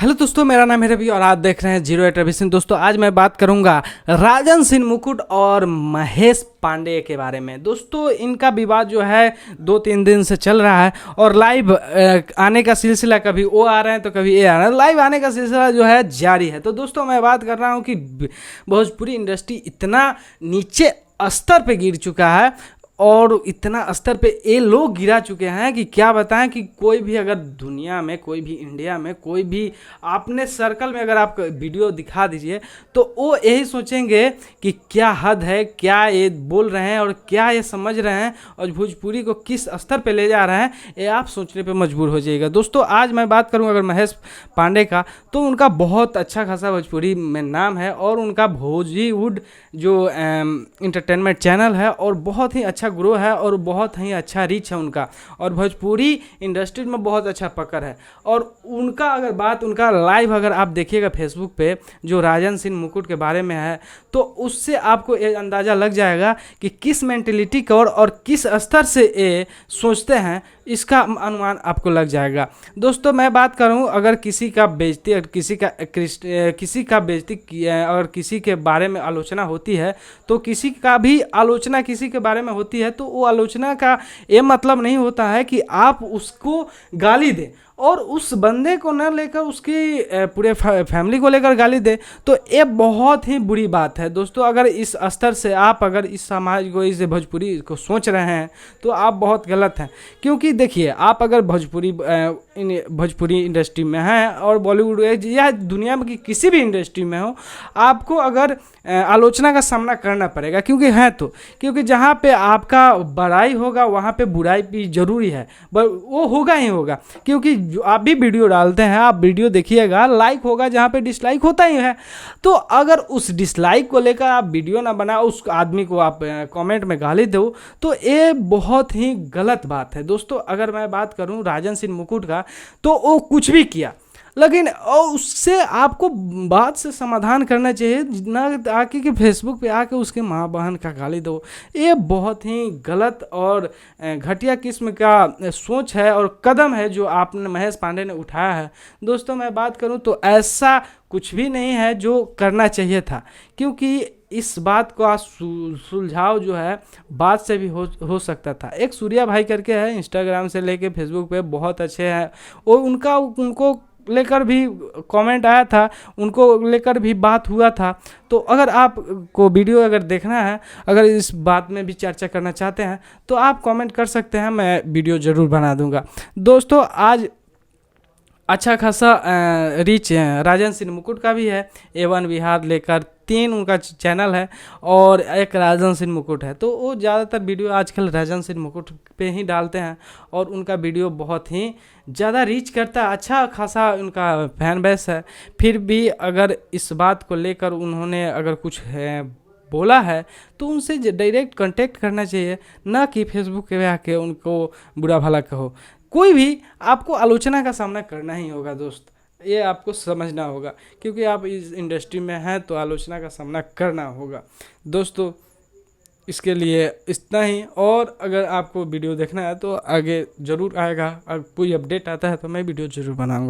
Hello दोस्तों, मेरा नाम है रवि और आप देख रहे हैं 08 रवि सिंह। दोस्तों आज मैं बात करूंगा राजन सिंह मुकुट और महेश पांडे के बारे में। दोस्तों इनका विवाद जो है 2-3 दिन से चल रहा है और लाइव आने का सिलसिला, कभी वो आ रहे हैं तो कभी ये आ रहे हैं, लाइव आने का सिलसिला जो है जारी है। तो दोस्तों मैं बात कर रहा हूँ कि भोजपुरी इंडस्ट्री इतना नीचे स्तर पे गिर चुका है और इतना स्तर पे ये लोग गिरा चुके हैं कि क्या बताएं कि कोई भी अगर दुनिया में, कोई भी इंडिया में, कोई भी अपने सर्कल में अगर आप वीडियो दिखा दीजिए तो वो यही सोचेंगे कि क्या हद है, क्या ये बोल रहे हैं और क्या ये समझ रहे हैं और भोजपुरी को किस स्तर पे ले जा रहे हैं, ये आप सोचने पे मजबूर हो जाइएगा। दोस्तों आज मैं बात करूँ अगर महेश पांडे का, तो उनका बहुत अच्छा खासा भोजपुरी में नाम है और उनका भोजीवुड जो इंटरटेनमेंट चैनल है और बहुत ही अच्छा ग्रो है और बहुत ही अच्छा रीच है उनका, और भोजपुरी इंडस्ट्री में बहुत अच्छा पकड़ है। और उनका अगर बात, उनका लाइव अगर आप देखिएगा फेसबुक पे जो राजन सिंह मुकुट के बारे में है, तो उससे आपको ये अंदाज़ा लग जाएगा कि किस मेंटेलिटी का और किस स्तर से ये सोचते हैं, इसका अनुमान आपको लग जाएगा। दोस्तों मैं बात करूं अगर किसी का बेइज्जती और किसी का बेइज्जती और किसी के बारे में आलोचना होती है, तो किसी का भी आलोचना किसी के बारे में होती है तो वो आलोचना का ये मतलब नहीं होता है कि आप उसको गाली दें और उस बंदे को न लेकर उसकी पूरे फैमिली को लेकर गाली दे, तो ये बहुत ही बुरी बात है। दोस्तों अगर इस स्तर से आप अगर इस समाज को, इस भोजपुरी को सोच रहे हैं तो आप बहुत गलत हैं। क्योंकि देखिए, आप अगर भोजपुरी इंडस्ट्री में हैं और बॉलीवुड या दुनिया में किसी भी इंडस्ट्री में हो, आपको अगर आलोचना का सामना करना पड़ेगा। क्योंकि जहाँ पे आपका बड़ाई होगा वहाँ पे बुराई भी जरूरी है, वो होगा ही होगा। क्योंकि जो आप भी वीडियो डालते हैं, आप वीडियो देखिएगा, लाइक होगा जहाँ पे डिसलाइक होता ही है। तो अगर उस डिसलाइक को लेकर आप वीडियो ना बनाओ, उस आदमी को आप कमेंट में गाली दो, तो ये बहुत ही गलत बात है। दोस्तों अगर मैं बात करूं राजन सिंह मुकुट का, तो वो कुछ भी किया, लेकिन उससे आपको बात से समाधान करना चाहिए, ना आके कि फेसबुक पे आके उसके माँ बहन का गाली दो। ये बहुत ही गलत और घटिया किस्म का सोच है और कदम है जो आपने, महेश पांडे ने उठाया है। दोस्तों मैं बात करूं तो ऐसा कुछ भी नहीं है जो करना चाहिए था, क्योंकि इस बात का सुलझाव जो है बात से भी हो सकता था। एक सूर्या भाई करके है, इंस्टाग्राम से लेके फेसबुक पे बहुत अच्छे हैं, और उनको लेकर भी कमेंट आया था, उनको लेकर भी बात हुआ था। तो अगर आपको वीडियो अगर देखना है, अगर इस बात में भी चर्चा करना चाहते हैं, तो आप कमेंट कर सकते हैं, मैं वीडियो ज़रूर बना दूंगा। दोस्तों आज अच्छा खासा रीच राजन सिंह मुकुट का भी है, A1 बिहार लेकर 3 उनका चैनल है और एक राजन सिंह मुकुट है। तो वो ज़्यादातर वीडियो आजकल राजन सिंह मुकुट पे ही डालते हैं और उनका वीडियो बहुत ही ज़्यादा रीच करता है, अच्छा खासा उनका फैन बेस है। फिर भी अगर इस बात को लेकर उन्होंने अगर कुछ बोला है तो उनसे डायरेक्ट कांटेक्ट करना चाहिए, ना कि फेसबुक पे आके उनको बुरा भला कहो। कोई भी आपको आलोचना का सामना करना ही होगा दोस्त, ये आपको समझना होगा, क्योंकि आप इस इंडस्ट्री में हैं तो आलोचना का सामना करना होगा। दोस्तों इसके लिए इतना ही, और अगर आपको वीडियो देखना है तो आगे ज़रूर आएगा, अगर कोई अपडेट आता है तो मैं वीडियो ज़रूर बनाऊंगा।